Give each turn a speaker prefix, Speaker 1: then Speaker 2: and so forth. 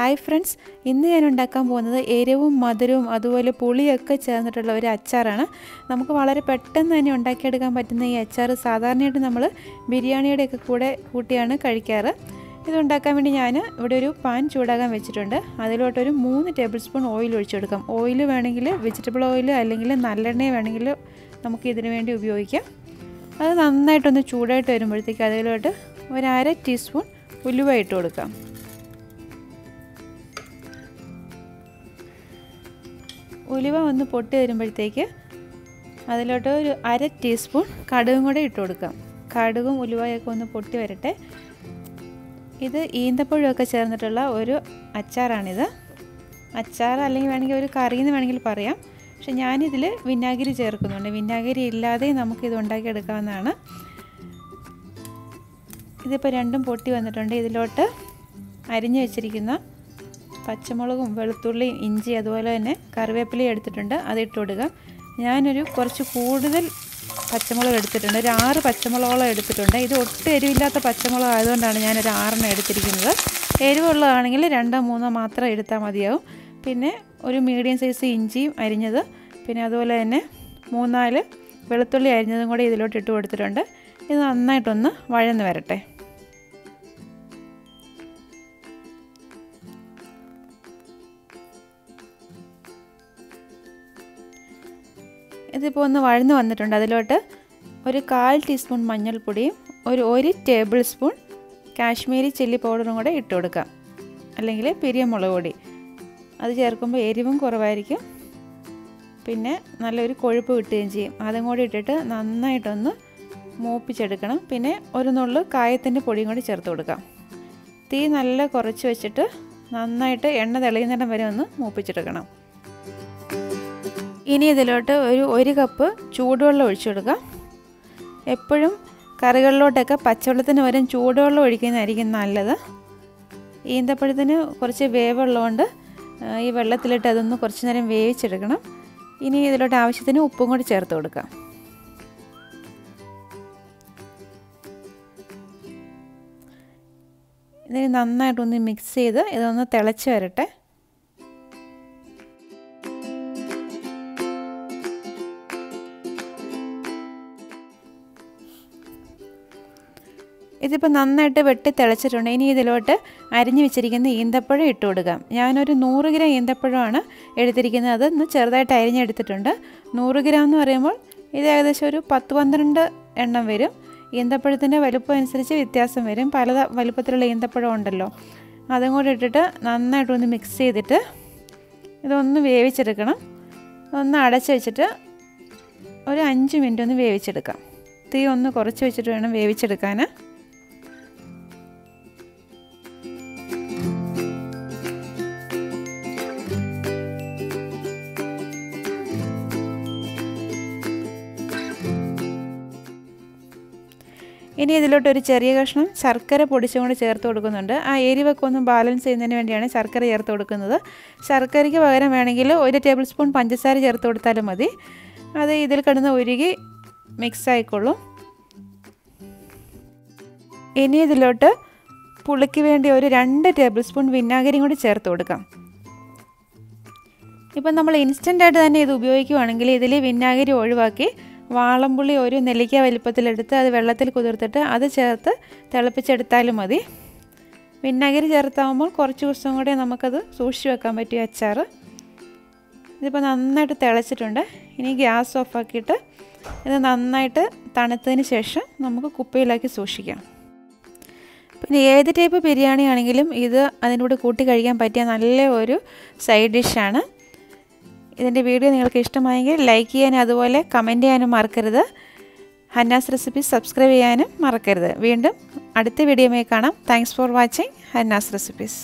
Speaker 1: Hi friends, ഇന്ന് ഞാൻ ഉണ്ടാക്കാൻ പോകുന്നത് എരിവും മധുരവും അതുപോലെ പുളിയൊക്കെ ചേർന്നിട്ടുള്ള ഒരു അച്ചാറാണ്. നമുക്ക് വളരെ പെട്ടെന്ന് തന്നെ ഉണ്ടാക്കിയെടുക്കാൻ പറ്റുന്ന ഈ അച്ചാർ സാധാരണയായിട്ട് നമ്മൾ ബിരിയാണിയുടെയൊക്കെ കൂടെ കൂട്ടിയാണ് കഴിക്കാറ്. ഇതുണ്ടാക്കാൻ വേണ്ടി ഞാൻ ഇവിടെ ഒരു പാൻ ചൂടാകാൻ വെച്ചിട്ടുണ്ട്. അതിലോട്ടൊരു 3 ടേബിൾ സ്പൂൺ ഓയിൽ ഒഴിച്ചെടുക്കാം. ഓയിൽ വേണമെങ്കിൽ വെജിറ്റബിൾ ഓയിൽ അല്ലെങ്കിൽ നല്ലെണ്ണ വേണമെങ്കിൽ നമുക്ക് ഇതിനു വേണ്ടി ഉപയോഗിക്കാം. അത് നന്നായിട്ടൊന്ന് ചൂടായിട്ട് വരുമ്പോഴത്തേക്ക് അതിലോട്ട് ഒരു 1/2 ടീസ്പൂൺ ഉലുവ ഇട്ട് കൊടുക്കാം. ഉലുവ ഒന്ന് പൊട്ടി വരുമ്പോഴത്തേക്ക് അതിലോട്ട് ഒരു 1/2 ടീസ്പൂൺ കടുകും കൂടെ ഇട്ട് കൊടുക്കാം. കടുകും ഉലുവയൊക്കെ ഒന്ന് പൊട്ടി വരട്ടെ. ഇത് ഈന്തപ്പഴമൊക്കെ ചേർന്നിട്ടുള്ള ഒരു അച്ചാറാണിത്. അച്ചാർ അല്ലെങ്കിൽ വേണമെങ്കിൽ ഒരു കറി എന്ന് വേണമെങ്കിൽ പറയാം. പക്ഷെ ഞാനിതിൽ വിനാഗിരി ചേർക്കുന്നുണ്ട്. വിനാഗിരി ഇല്ലാതെ നമുക്കിത് ഉണ്ടാക്കിയെടുക്കാവുന്നതാണ്. ഇതിപ്പോൾ രണ്ടും പൊട്ടി വന്നിട്ടുണ്ട്. ഇതിലോട്ട് അരിഞ്ഞു വെച്ചിരിക്കുന്ന പച്ചമുളകും വെളുത്തുള്ളിയും ഇഞ്ചി അതുപോലെ തന്നെ കറിവേപ്പിലയും എടുത്തിട്ടുണ്ട്. അതിട്ട് കൊടുക്കുക. ഞാനൊരു കുറച്ച് കൂടുതൽ പച്ചമുളക് എടുത്തിട്ടുണ്ട്. ഒരു 6 പച്ചമുളകോളം എടുത്തിട്ടുണ്ട്. ഇത് ഒട്ടും എരിവില്ലാത്ത പച്ചമുളക് ആയതുകൊണ്ടാണ് ഞാനൊരു 6 എടുത്തിരിക്കുന്നത്. എരിവുള്ളതാണെങ്കിൽ 2-3 മാത്രം എടുത്താൽ മതിയാവും. പിന്നെ ഒരു മീഡിയം സൈസ് ഇഞ്ചിയും അരിഞ്ഞത്, പിന്നെ അതുപോലെ തന്നെ 3-4 വെളുത്തുള്ളി അരിഞ്ഞതും കൂടെ ഇതിലോട്ട് ഇട്ട് കൊടുത്തിട്ടുണ്ട്. ഇത് നന്നായിട്ടൊന്ന് വഴന്ന് വരട്ടെ. ഇതിപ്പോൾ ഒന്ന് വഴന്ന് വന്നിട്ടുണ്ട്. അതിലോട്ട് ഒരു 1/4 ടീസ്പൂൺ മഞ്ഞൾപ്പൊടിയും ഒരു 1 ടേബിൾ സ്പൂൺ കാശ്മീരി ചില്ലി പൗഡറും കൂടെ ഇട്ട് കൊടുക്കാം, അല്ലെങ്കിൽ പിരിയമുളക് പൊടി. അത് ചേർക്കുമ്പോൾ എരിവും കുറവായിരിക്കും, പിന്നെ നല്ലൊരു കൊഴുപ്പ് കിട്ടുകയും ചെയ്യും. അതും കൂടി ഇട്ടിട്ട് നന്നായിട്ടൊന്ന് മൂപ്പിച്ചെടുക്കണം. പിന്നെ ഒരു നുള്ളു കായത്തിൻ്റെ പൊടിയും കൂടി ചേർത്ത് കൊടുക്കാം. തീ നല്ല കുറച്ച് വെച്ചിട്ട് നന്നായിട്ട് എണ്ണ തെളിയുന്നിടം വരെ ഒന്ന് മൂപ്പിച്ചെടുക്കണം. ഇനി ഇതിലോട്ട് ഒരു 1 കപ്പ് ചൂടുവെള്ളം ഒഴിച്ചു കൊടുക്കാം. എപ്പോഴും കറികളിലോട്ടൊക്കെ പച്ചവെള്ളത്തിന് പകരം ചൂടുവെള്ളം ഒഴിക്കുന്നതായിരിക്കും നല്ലത്. ഈന്തപ്പഴത്തിന് കുറച്ച് വേവുള്ളതുകൊണ്ട് ഈ വെള്ളത്തിലിട്ട് അതൊന്ന് കുറച്ച് നേരം വേവിച്ചെടുക്കണം. ഇനി ഇതിലോട്ട് ആവശ്യത്തിന് ഉപ്പും കൂടി ചേർത്ത് കൊടുക്കാം. ഇതിന് നന്നായിട്ടൊന്ന് മിക്സ് ചെയ്ത് ഇതൊന്ന് തിളച്ച് വരട്ടെ. ഇതിപ്പോൾ നന്നായിട്ട് വെട്ടി തിളച്ചിട്ടുണ്ട്. ഇനി ഇതിലോട്ട് അരിഞ്ഞു വെച്ചിരിക്കുന്ന ഈന്തപ്പഴം ഇട്ട് കൊടുക്കാം. ഞാനൊരു 100 ഗ്രാം ഈന്തപ്പഴമാണ് എടുത്തിരിക്കുന്നത്. അതൊന്ന് ചെറുതായിട്ട് അരിഞ്ഞെടുത്തിട്ടുണ്ട്. 100 ഗ്രാം എന്ന് പറയുമ്പോൾ ഇത് ഏകദേശം ഒരു 10-12 എണ്ണം വരും. ഈന്തപ്പഴത്തിൻ്റെ വലുപ്പം അനുസരിച്ച് വ്യത്യാസം വരും. പല വലുപ്പത്തിലുള്ള ഈന്തപ്പഴം ഉണ്ടല്ലോ. അതും കൂടെ ഇട്ടിട്ട് നന്നായിട്ടൊന്ന് മിക്സ് ചെയ്തിട്ട് ഇതൊന്ന് വേവിച്ചെടുക്കണം. ഒന്ന് അടച്ച് വെച്ചിട്ട് ഒരു 5 മിനിറ്റ് ഒന്ന് വേവിച്ചെടുക്കാം. തീ ഒന്ന് കുറച്ച് വെച്ചിട്ട് വേണം വേവിച്ചെടുക്കാൻ. ഇനി ഇതിലോട്ട് ഒരു ചെറിയ കഷ്ണം ശർക്കര പൊടിച്ചും കൂടി ചേർത്ത് കൊടുക്കുന്നുണ്ട്. ആ എരിവൊക്കെ ഒന്ന് ബാലൻസ് ചെയ്യുന്നതിന് വേണ്ടിയാണ് ശർക്കര ചേർത്ത് കൊടുക്കുന്നത്. ശർക്കരയ്ക്ക് പകരം വേണമെങ്കിൽ 1 ടേബിൾ സ്പൂൺ പഞ്ചസാര ചേർത്ത് കൊടുത്താലും മതി. അത് ഇതിൽ കിടന്ന് ഉരുകി മിക്സ് ആയിക്കൊള്ളും. ഇനി ഇതിലോട്ട് പുളിക്ക് വേണ്ടി ഒരു 2 ടേബിൾ സ്പൂൺ വിനാഗിരിയും കൂടി ചേർത്ത് കൊടുക്കാം. ഇപ്പം നമ്മൾ ഇൻസ്റ്റൻ്റായിട്ട് തന്നെ ഇത് ഉപയോഗിക്കുകയാണെങ്കിൽ ഇതിൽ വിനാഗിരി ഒഴിവാക്കി വാളംപുളി ഒരു നെല്ലിക്ക വലിപ്പത്തിലെടുത്ത് അത് വെള്ളത്തിൽ കുതിർത്തിട്ട് അത് ചേർത്ത് തിളപ്പിച്ചെടുത്താലും മതി. വിനാഗിരി ചേർത്താകുമ്പോൾ കുറച്ച് ദിവസം കൂടെ നമുക്കത് സൂക്ഷിച്ച് വെക്കാൻ പറ്റിയ അച്ചാർ. ഇതിപ്പോൾ നന്നായിട്ട് തിളച്ചിട്ടുണ്ട്. ഇനി ഗ്യാസ് ഓഫാക്കിയിട്ട് ഇത് നന്നായിട്ട് തണുത്തതിന് ശേഷം നമുക്ക് കുപ്പിയിലാക്കി സൂക്ഷിക്കാം. പിന്നെ ഏത് ടൈപ്പ് ബിരിയാണി ആണെങ്കിലും ഇത് അതിനോട് കൂട്ടി കഴിക്കാൻ പറ്റിയ നല്ല ഒരു സൈഡ് ഡിഷാണ്. ഇതിൻ്റെ വീഡിയോ നിങ്ങൾക്ക് ഇഷ്ടമായെങ്കിൽ ലൈക്ക് ചെയ്യാനും അതുപോലെ കമൻറ്റ് ചെയ്യാനും മറക്കരുത്. ഹന്നാസ് റെസിപ്പീസ് സബ്സ്ക്രൈബ് ചെയ്യാനും മറക്കരുത്. വീണ്ടും അടുത്ത വീഡിയോയിൽ കാണാം. Thanks for watching Hannah's recipes.